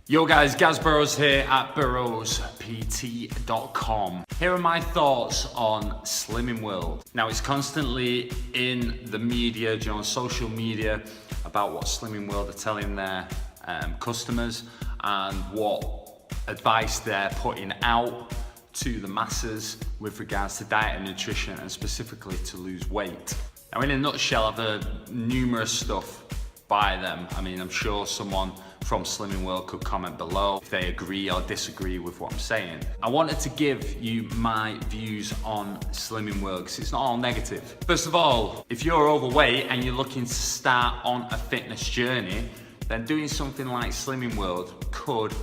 Yo guys, Burrows here at burrowspt.com. Here are my thoughts on Slimming World. Now it's constantly in the media, on social media, about what Slimming World are telling their customers and what advice they're putting out to the masses with regards to diet and nutrition, and specifically to lose weight. Now in a nutshell, I've heard numerous stuff by them. I mean, I'm sure someone from Slimming World could comment below if they agree or disagree with what I'm saying. I wanted to give you my views on Slimming World because it's not all negative. First of all, if you're overweight and you're looking to start on a fitness journey, then doing something like Slimming World could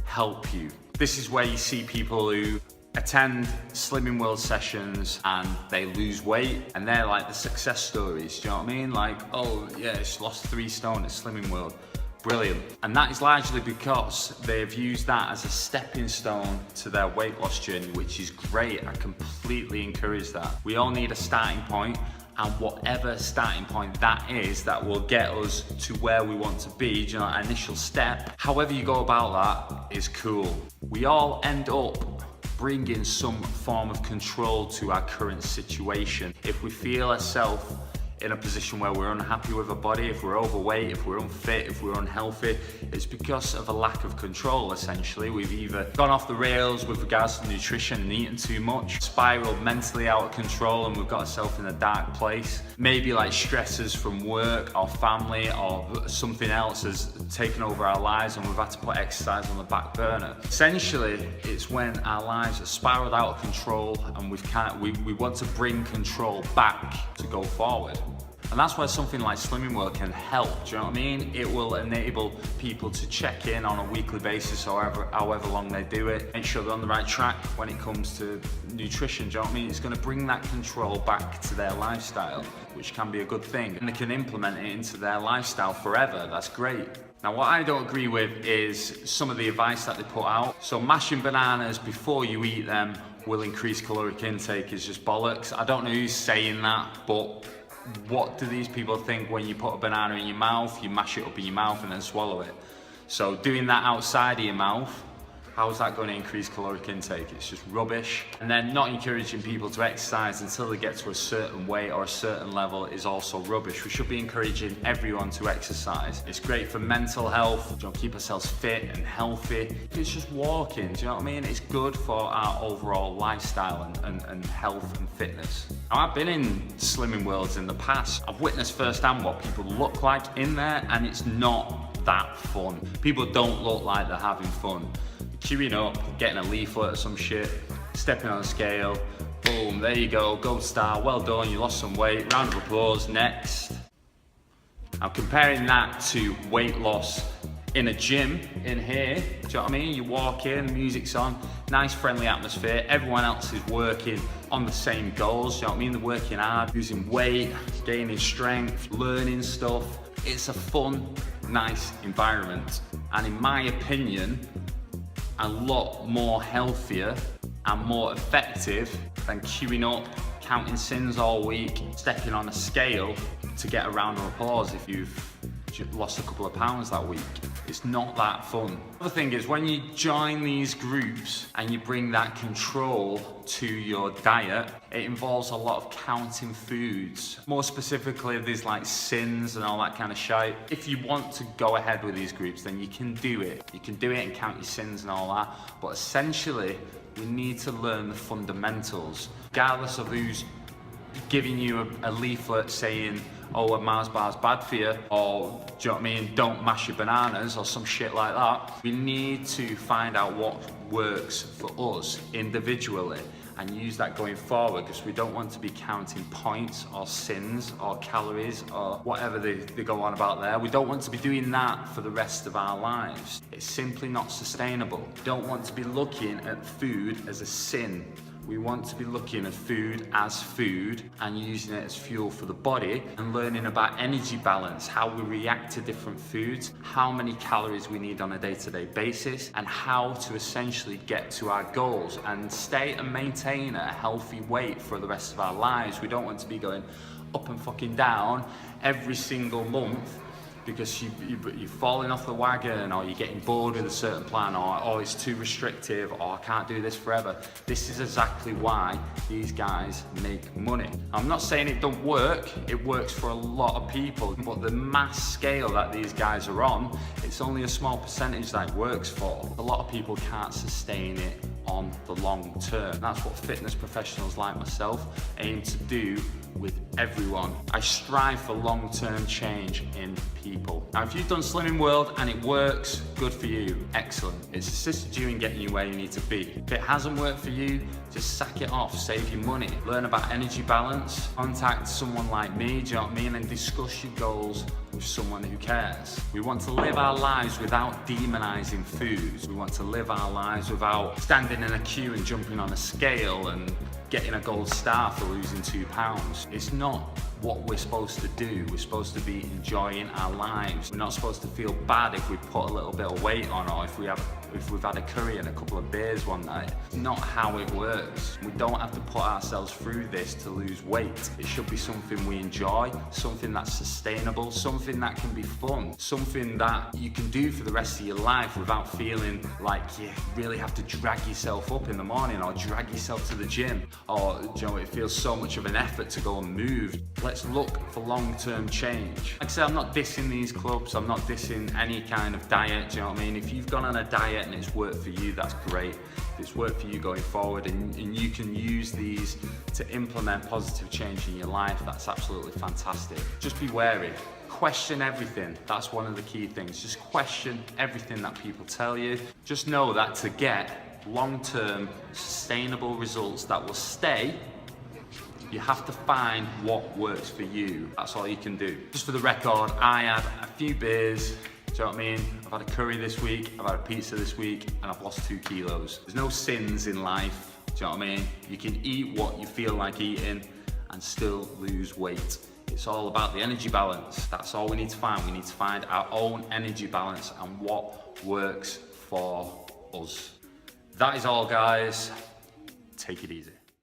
help you. This is where you see people who attend Slimming World sessions and they lose weight, and they're like the success stories, do you know what I mean? Like, oh yeah, she lost 3 stone at Slimming World. Brilliant. And that is largely because they've used that as a stepping stone to their weight loss journey, which is great. I completely encourage that. We all need a starting point, and whatever starting point that is, that will get us to where we want to be, you know, our initial step. However you go about that is cool. We all end up bringing some form of control to our current situation. If we feel ourselves in a position where we're unhappy with our body, if we're overweight, if we're unfit, if we're unhealthy, it's because of a lack of control, essentially. We've either gone off the rails with regards to nutrition and eaten too much, spiraled mentally out of control, and we've got ourselves in a dark place. Maybe like stresses from work or family or something else has taken over our lives and we've had to put exercise on the back burner. Essentially, it's when our lives are spiraled out of control and we want to bring control back to go forward. And that's where something like Slimming World can help, do you know what I mean? It will enable people to check in on a weekly basis or however long they do it, make sure they're on the right track when it comes to nutrition, do you know what I mean? It's gonna bring that control back to their lifestyle, which can be a good thing. And they can implement it into their lifestyle forever, that's great. Now what I don't agree with is some of the advice that they put out. So mashing bananas before you eat them will increase caloric intake is just bollocks. I don't know who's saying that, but what do these people think when you put a banana in your mouth, you mash it up in your mouth and then swallow it? So doing that outside of your mouth, how is that going to increase caloric intake? It's just rubbish. And then not encouraging people to exercise until they get to a certain weight or a certain level is also rubbish. We should be encouraging everyone to exercise. It's great for mental health, to keep ourselves fit and healthy. It's just walking, do you know what I mean? It's good for our overall lifestyle and health and fitness. Now, I've been in Slimming Worlds in the past. I've witnessed firsthand what people look like in there, and it's not that fun. People don't look like they're having fun. Queuing up, getting a leaflet or some shit, stepping on a scale, boom, there you go, gold star, well done, you lost some weight, round of applause, next. Now comparing that to weight loss in a gym in here, do you know what I mean? You walk in, music's on, nice friendly atmosphere, everyone else is working on the same goals, do you know what I mean? They're working hard, losing weight, gaining strength, learning stuff. It's a fun, nice environment, and in my opinion, a lot more healthier and more effective than queuing up, counting sins all week, stepping on a scale to get a round of applause if you've lost a couple of pounds that week. It's not that fun. The thing is, when you join these groups and you bring that control to your diet, it involves a lot of counting foods. More specifically, there's like sins and all that kind of shit. If you want to go ahead with these groups, then you can do it. You can do it and count your sins and all that. But essentially, we need to learn the fundamentals. Regardless of who's giving you a leaflet saying, oh, a Mars bar's bad for you, or do you know what I mean, don't mash your bananas or some shit like that. We need to find out what works for us individually and use that going forward, because we don't want to be counting points or sins or calories or whatever they go on about there. We don't want to be doing that for the rest of our lives. It's simply not sustainable. We don't want to be looking at food as a sin. We want to be looking at food as food and using it as fuel for the body, and learning about energy balance, how we react to different foods, how many calories we need on a day-to-day basis, and how to essentially get to our goals and stay and maintain a healthy weight for the rest of our lives. We don't want to be going up and fucking down every single month because you're falling off the wagon, or you're getting bored with a certain plan, or oh, it's too restrictive, or I can't do this forever. This is exactly why these guys make money. I'm not saying it don't work, it works for a lot of people, but the mass scale that these guys are on, it's only a small percentage that it works for. A lot of people can't sustain it on the long term. That's what fitness professionals like myself aim to do with everyone. I strive for long-term change in people. Now, if you've done Slimming World and it works, good for you, excellent. It's assisted you in getting you where you need to be. If it hasn't worked for you, just sack it off, save your money. Learn about energy balance, contact someone like me, do you know what I mean, and discuss your goals with someone who cares. We want to live our lives without demonizing foods. We want to live our lives without standing in a queue and jumping on a scale and getting a gold star for losing 2 pounds. It's not what we're supposed to do. We're supposed to be enjoying our lives. We're not supposed to feel bad if we put a little bit of weight on, or if we've had a curry and a couple of beers one night. It's not how it works. We don't have to put ourselves through this to lose weight. It should be something we enjoy, something that's sustainable, something that can be fun, something that you can do for the rest of your life without feeling like you really have to drag yourself up in the morning, or drag yourself to the gym, or you know, it feels so much of an effort to go and move. Let's look for long-term change. Like I said, I'm not dissing these clubs, I'm not dissing any kind of diet, do you know what I mean? If you've gone on a diet and it's worked for you, that's great. If it's worked for you going forward, and you can use these to implement positive change in your life, that's absolutely fantastic. Just be wary. Question everything. That's one of the key things. Just question everything that people tell you. Just know that to get long-term sustainable results that will stay, you have to find what works for you. That's all you can do. Just for the record, I had a few beers, do you know what I mean? I've had a curry this week, I've had a pizza this week, and I've lost 2 kilos. There's no sins in life, do you know what I mean? You can eat what you feel like eating and still lose weight. It's all about the energy balance. That's all we need to find. We need to find our own energy balance and what works for us. That is all, guys. Take it easy.